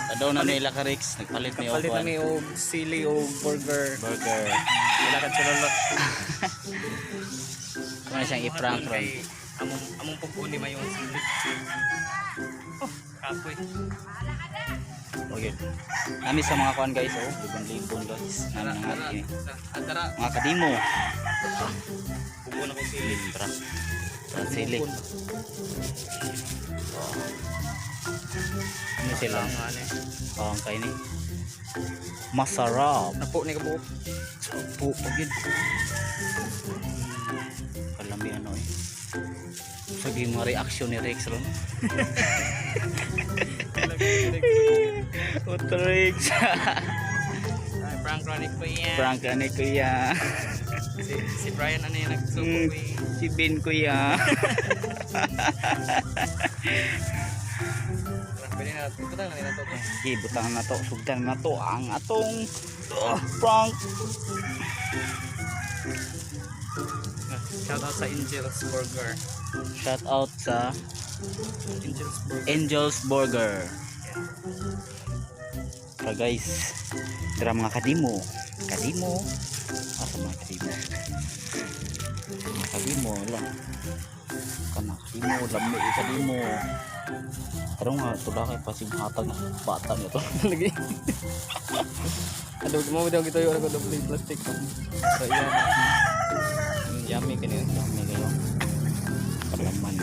Tadaw na nila ka Rex, nagpalit ni Palit na Owan. mi og sili og burger. Burger. Wala ka sulolot. Kung siyang i-prank ron. Kay among puguni mayon sili. Oh, kapoy. Okay. Kami sa mga kuan guys, oh, libon-libon guys. Tara, Nang tara. Tara, mga kadimo. pugon ako sili. Tara. Tara sili. Ano sila? Oh, ang kaini. Masarap. Napo ni kabuok. Po, pagid. Kalami ano eh. Sige mga reaction ni Rex ron. What Rex? Prank running ko yan. Prank ka ni kuya. Si Brian ano yung nagsuko Si Ben kuya. Pwede na natin. Ito na to. Okay, butang na to. Sugdan na to ang atong prank. Shout out sa Angel's Burger. Shout out sa Angel's Burger. Angel's Burger. So guys, tara mga kadimo. Kadimo. Asa mga kadimo? Mga kadimo lang. Kana kadimo, lami kadimo. Pero nga, tula kay pasimhatag ng bata nito. Lagi. Aduh, mau daw gito yung double plastic. So yan. Yummy kanina. Yummy kayo. Kalaman.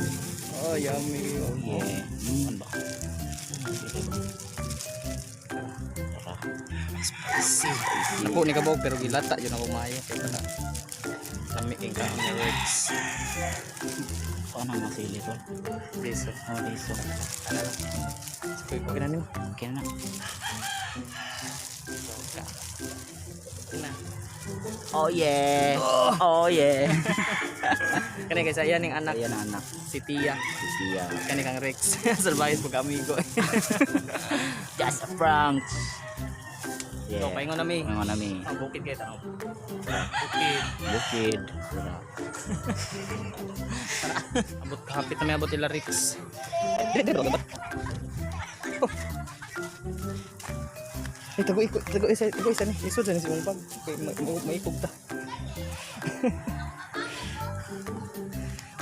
Oh, yummy. Yeah. Ano ba? Tara. Spicy. Ako ni kabog pero gilata yun ako maayo. Kaya na. Lami king ka ang words. Paano masili to? Beso. Oh, liso. Ano na? Okay na nyo. Okay na. Na. Oh yeah. Oh yeah. Kani guys, ayan yung anak. Ayan ang anak. Si Tia. Si Tia. Kani kang Rex. Survive pag amigo. Just a prank. So, paingon nami. Paingon nami. Ang bukid kayo tao. Bukid. Bukid. Tara. Abot kahapit na may abot ila Rex. Tago isa ni. Isod na si mong bag. Maikog ta.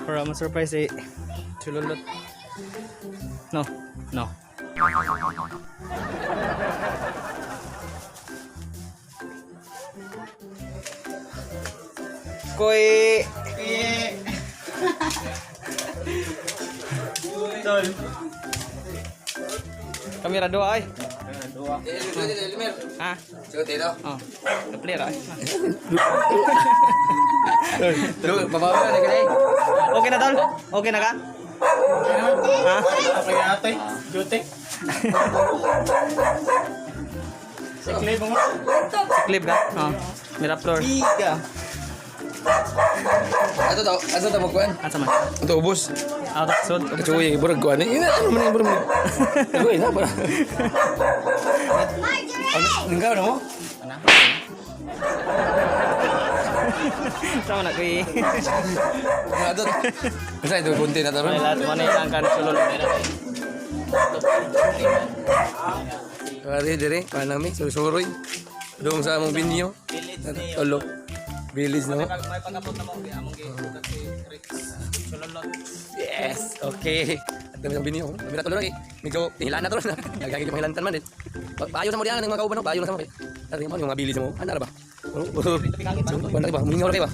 Para ma-surprise eh. Chululot. No. No. Koy. Tol. Kamera dua ay. Ha? Sigot dito. Oh. Kaplir ay. Bababa na kaya. Okay na tol? Okay na ka? Ha? Okay na ate. Jotek. Si clip ka? Oh. Mira floor. Biga. Ato to magkuan. Asa man? Ato ubos. Out of sod. Kacuy, burag kuan. Ina ano man yung burag. Kacuy na para. Ninggaw na mo? Sama na kuy. Ato. Kasi ito konti na to. Ay lahat mo na ilang kan sulod. Ari dire, kanami surusuroy. Dong sa among binyo. Tolo. Village na mo. May pag-abot na mo among giugat si Rex. Sulod. Yes, okay. At kami ang binyo. Kami na tuloy lagi. Medyo hilaan na tuloy na. Nagagigil pa hilantan man din. Payo sa mo diyan ng mga kauban, payo na sa mo. Ari mo yung mga village mo. Ana ra ba? So, wala ba? Mingaw ra kay ba?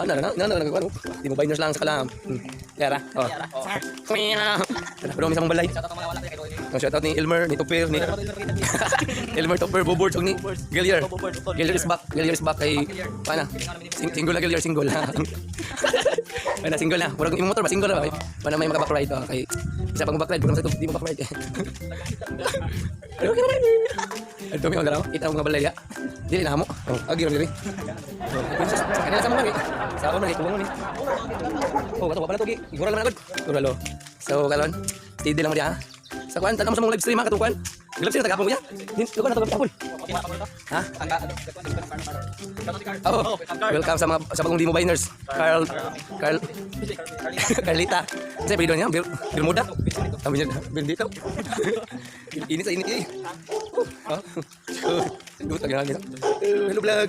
Ana na, nagkuan. Di mo binders lang sa kalam. Yara. Oh. Pero may isang balay. Ang shoutout ni Elmer, ni Topper, ni Elmer Topper, Bobor, ni Gillier. Gillier is back. Gillier is back kay pana. Single na Gillier, single na. Pana single na. Puro yung motor ba single na ba? Pana may maka-back ride kay isa pang back ride, puro sa di mo back ride. Ito may magalaw. Kita mo nga balay ya. Dili na mo. Oh, agi ron diri. Princess, kanila sa mo ni. Sa ako ni tuwang ni. Oh, kato pa na to gi. Igura lang agad. Igura lo. So kalon, steady lang mo dia. Sa kuan tanam sa mong live stream ha katukuan. Live stream tagapon mo ya. Din ko na to gapon. Ha? Oh, welcome sa bagong Dimo Biners. Carl, Carlita. Saya beli niya, Bermuda. Kami niya, Bendito. Ini sa ini. Oh. Good agad gitu. Hello vlog.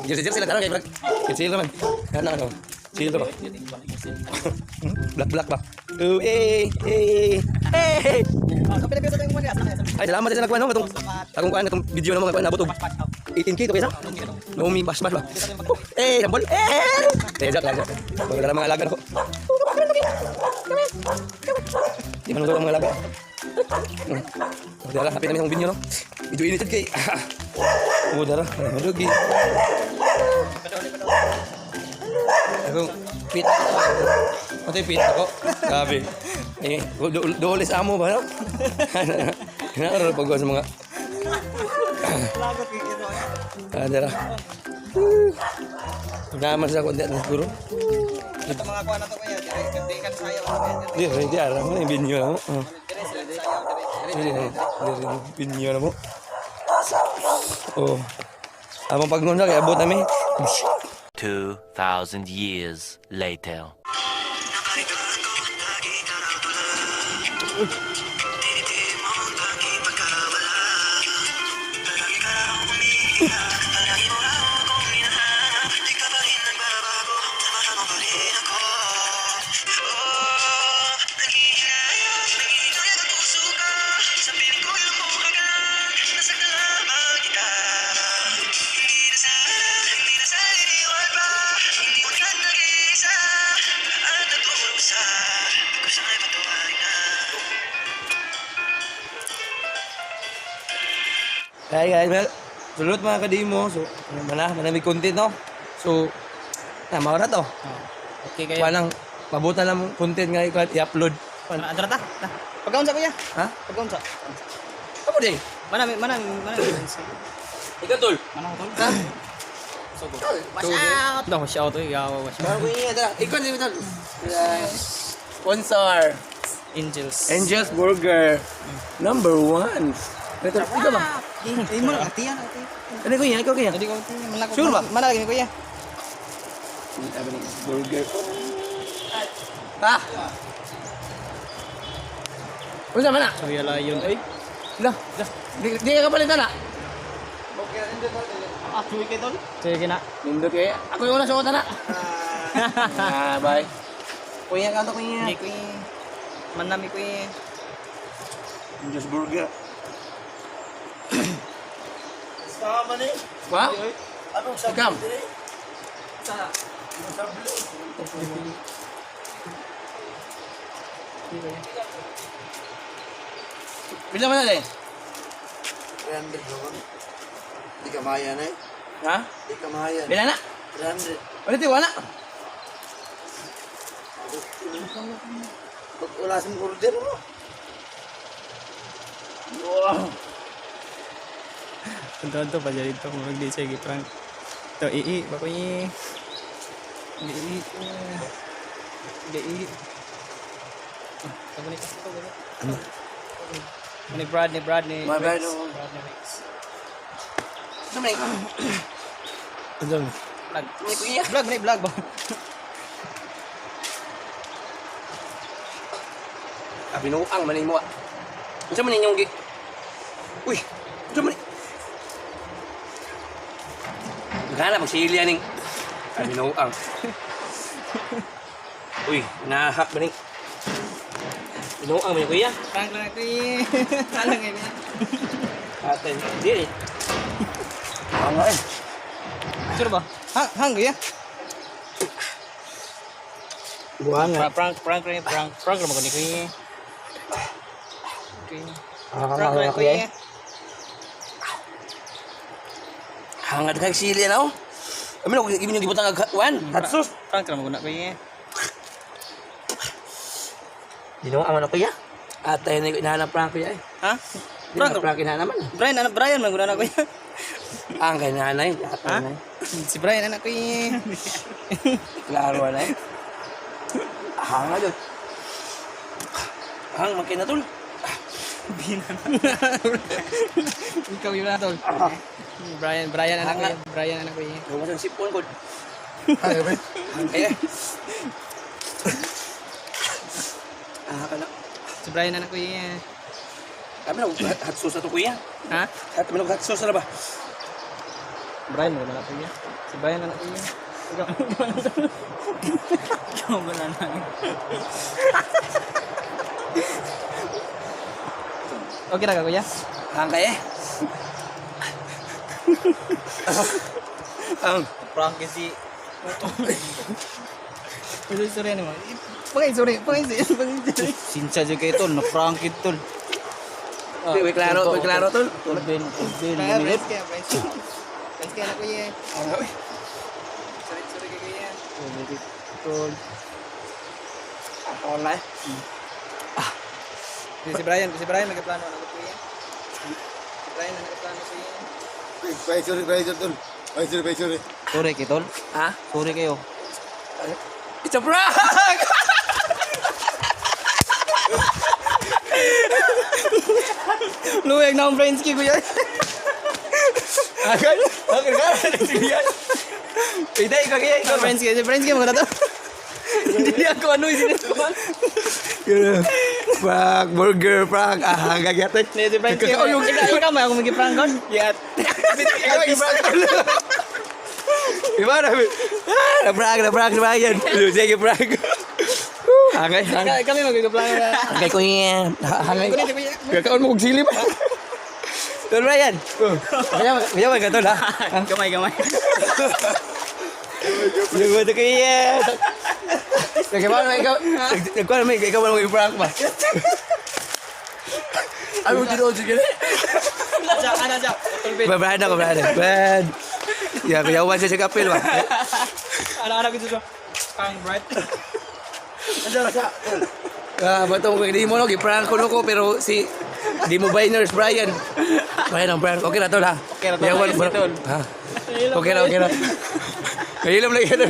Jadi sila taruh kayak kecil teman. Karena ano. Kecil tuh. Black ba. Ay, salamat sa nagkuhan no katong akong kuan katong video na mo kuan nabot og 18K to kaysa. Nomi bas ba. Sambol. Tejak lang. Bagala mga alaga ko. Di man mga alaga. Udah lah, tapi namin yung video no. Video ini kay. Udah lah, madugi. Ako fit. Ote fit ako. Gabi. Doles amo ba no? Kinaro pag sa mga Lagot kay ito. ada lah. Naman sa konti na siguro. Ito mga kuha na to kaya, di kan sayo. Di, hindi ara mo yung video na mo. Video na mo. Oh. Amang pagngunda kaya abot namin. 2,000 years later. Hey guys, well, sulot mga kadimo. So, manamig content no. So, mao na to. Okay kayo. Walang mabuta lang content nga i-upload. Adra ta. Pagkaon sa kuya. Ha? Pagkaon sa. Kamu ding. Mana. Ikaw tol. Mana ko tol? So go. Watch out. No, watch out eh. Watch out. Bago niya dala. Ikaw din tol. Sponsor. Angels Burger. Number 1. Ito, ikaw ba? Eh mo atiyan. Ano ko yan? Ikaw kaya? Jadi ko malak. Sure ba? Mana lagi ni kuya? Burger. Ah. Unsa man na? Kuya layon. Ay. Lah, di ka kapalitan na. Ah, cuy kay tol. Sige na. Nindot kay. Ako yung una suot na. Bye. Kuya ka to kuya. Ni kuya. Manami kuya. Angels Burger. Sama ni. Wa? Anong sabi Ikam. dili? Sa Pila man na din? 300 naman. Di ka maya na eh. Ha? Di ka maya. Pila na? 300. Ulit wala. Pag wala sa order mo. Wow. Tonto pa jadi to mag di sige prank. To ba ko ni. Di. Sabi ni kasi to gani. Ni Brad. My bad, Rex. oh. Brad ni Rex. Samay. Andun. Vlog. Ni kuya. Vlog ba? Binuang man mo. Unsa man inyong gi? Uy, unsa man? Gana magsilya ning binuang. Uy, nahak ba ning? Binuang man kuya. Prank lang kuya. Alang ni kuya. Aten, diri. Ang ay. Sure ba? Hang kuya. Buang nga. Prank naman ko ni kuya. Okay. Prank Ang lang kuya. hangad kay silya na oh. Amin ako gibin yung gibutang agwan. Hatsos. Prank naman ko na kuya. Binuang man kuya. Atay na inahanap prank kuya eh. Ha? Prank inahanap man. Brian man guna na kuya. Ang kay nanay. Ha? Si Brian anak kuya. Klaro na eh. Hangad yun. Hang makin na tol. Ikaw yun na tol. Brian anak ko yan. Brian anak ko yan. Huwag mo sa sipon ko. Ay, bro. Ay, ka na. Si Brian anak ko yan. Kami na, hot sauce na to kuya. Ha? Kami na, hot sauce na ba? Brian anak ko yan. Si Brian anak ko yan. Ikaw mo na lang. Okay na ka kuya? Hangkay eh. Ang Prank kasi. Sorry naman. Sorry. Sinsa dyan kayo tol, na-prank it tol. May klaro tol. Tulbin, Friends kaya na kuya. Sorry kay kuya. tol. Online. Si Brian nagplano na ko kuya. Si Brian nagplano siya. Sorry. Sorry kayo tol. Ha? Sorry kayo. It's a prank! Luwag na ang friends ki kuya. Agad? Okay ka? Hindi, ikaw Friends ki mga tato. Hindi ako ano isinet ko man. Prank, burger, prank. Gagatay. Si friends ki. Ikaw may ako magi-prank kon. Yat. Ikaw mag-prank. Iba na. Na-prank yan. Sige, prank. Hangay. Kami magi-prank. Hangay ko yan. Hangay. Kunit kuya. Kakaon mo kong silip. Tol Brian. Kaya ba gato na? Gamay. Yung mo ito kaya. Nagkaman mo ikaw. Nagkaman mo ikaw mo i-prank ba? Ano mo tinoon sige? Ana siya. Tulbin. Brad ako, Brad. Ya, kuyawan siya sa kapil ba? Ana gitu siya. Pang bright. Bato mo hindi mo no, i-prank ko ko pero si di mo biners Brian. Brian ang prank. Okay na tol ha. Okay na tol. Yawan mo. Ha. Okay na. Kahilam lagi na.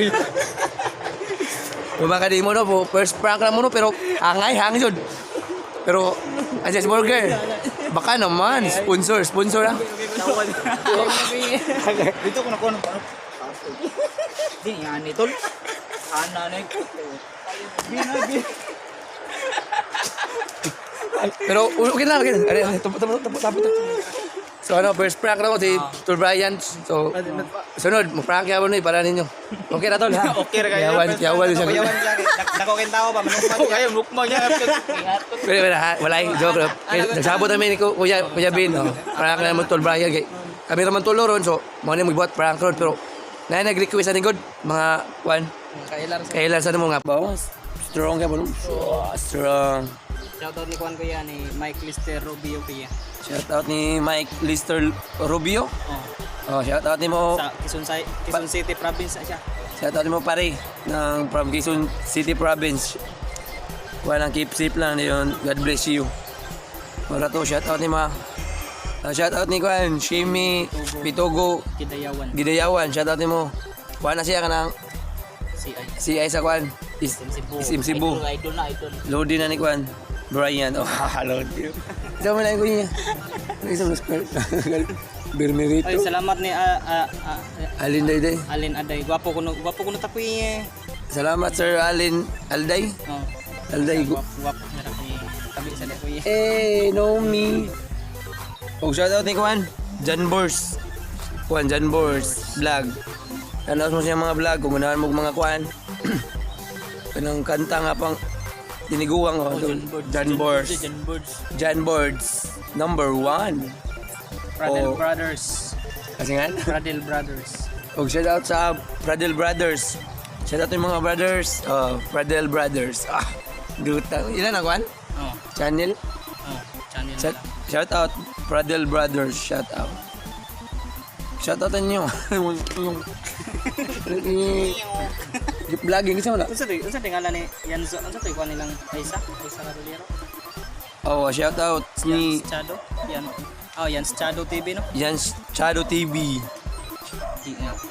Bumaka di mo no, first prank lang mo no pero hangay yun. Pero Asis Burger. Baka naman sponsor ha. Dito ko nakuha ng paano. Di yan ni tol. Ana na Pero okay na. Tapos. So ano, first prank na ko si Tol Brian. So sunod, mag-prank yawan ni para ninyo. Okay na tol ha. Okay ra kayo. Yawan siya. Dako kin tao pa manukman kayo mukma niya. Pero wala joke. Nagsabot namin ni Kuya Bin. Prank na mo Tol Brian kay kami naman tulo ron. So mo ni magbuhat prank ron pero na nag-request ani god mga kailan sa mo nga boss. Strong ka ba? Strong. Shoutout ni Juan ko yan, ni Mike Lister Rubio kuya. Shoutout ni Mike Lister Rubio. Oh. Shoutout ni mo. Sa Quezon City province na siya. Shoutout ni mo pare ng from Quezon City province. Walang keep safe lang yun. God bless you. Para to shoutout ni ma. Shoutout ni Juan Shimi Pitogo Gidayawan. Shoutout ni mo. Kuha na siya ka ng CI sa Juan. Isim Cebu. Idol. Lodi na ni Juan. Brian. Lodi. Ito mo na yung kuya. Isang Bermerito. Ay, salamat ni Alin Dayday. Alin Aday. Gwapo ko no tapoy eh. Salamat Sir Alin Alday. Oh. Alday. Gwapo na tapoy. Tabi sa tapoy. No me. Shoutout ni Juan. John Bors. John Bors vlog. Tanaw mo siya mga vlog. Kung unahan mo mga Juan. Kanang kanta nga pang tiniguang John Boards number 1 Pradel Brothers. Kasi nga Pradel Brothers. shout out sa Pradel Brothers. Shout out yung mga brothers. Pradel Brothers. Duta. Ilan na Juan? Oh. Channel? Channel. Shout out Pradel Brothers. Shout out ninyo. yung vlogging kasi wala. Unsa tingala ni Yanzo? Unsa tay kuan nilang Aisa Carolero? Shout out ni Chado. Yan Chado TV no. Yan Chado TV.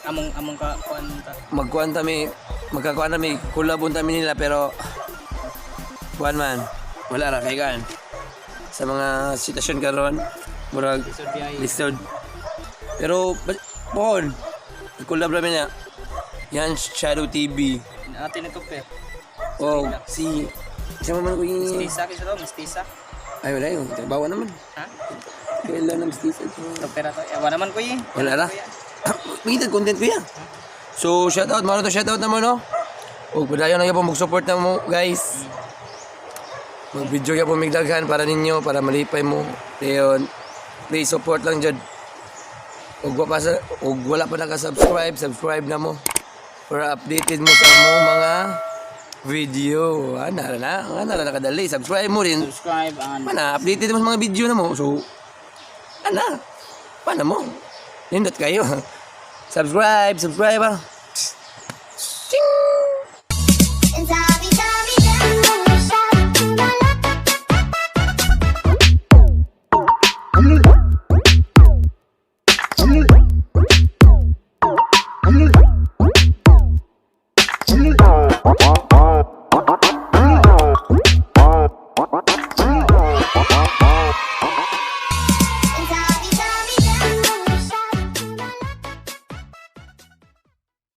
Among ka kuan ta. Magkakuan kami, kulabon kami nila pero kuan man. Wala ra kay kan. sa mga sitwasyon karon murag Lisod biyahe. lisod. Pero pohon collab namin niya. Yan Shadow TV. Natin ito pe. Oh, si sama man ko yung Mistisa kasi to, mistisa. ay wala yun. Trabaho naman. Ha? Kailan na mistisa. Ito pera to. Ewan naman ko eh. Wala ra. Magiging content ko yan. So, shoutout. Mano to shoutout naman, no? Huwag padayon na yung mag-support na mo, guys. Mag-video ka po migdaghan para ninyo, para malipay mo. Ngayon, please support lang dyan. Huwag wala pa naka-subscribe, subscribe na mo. Para updated mo sa mo mga video. Ana na nakadali. Subscribe mo rin. Subscribe and Mana, updated mo sa mga video na mo. So, paano mo? Nindot kayo. Subscribe ah.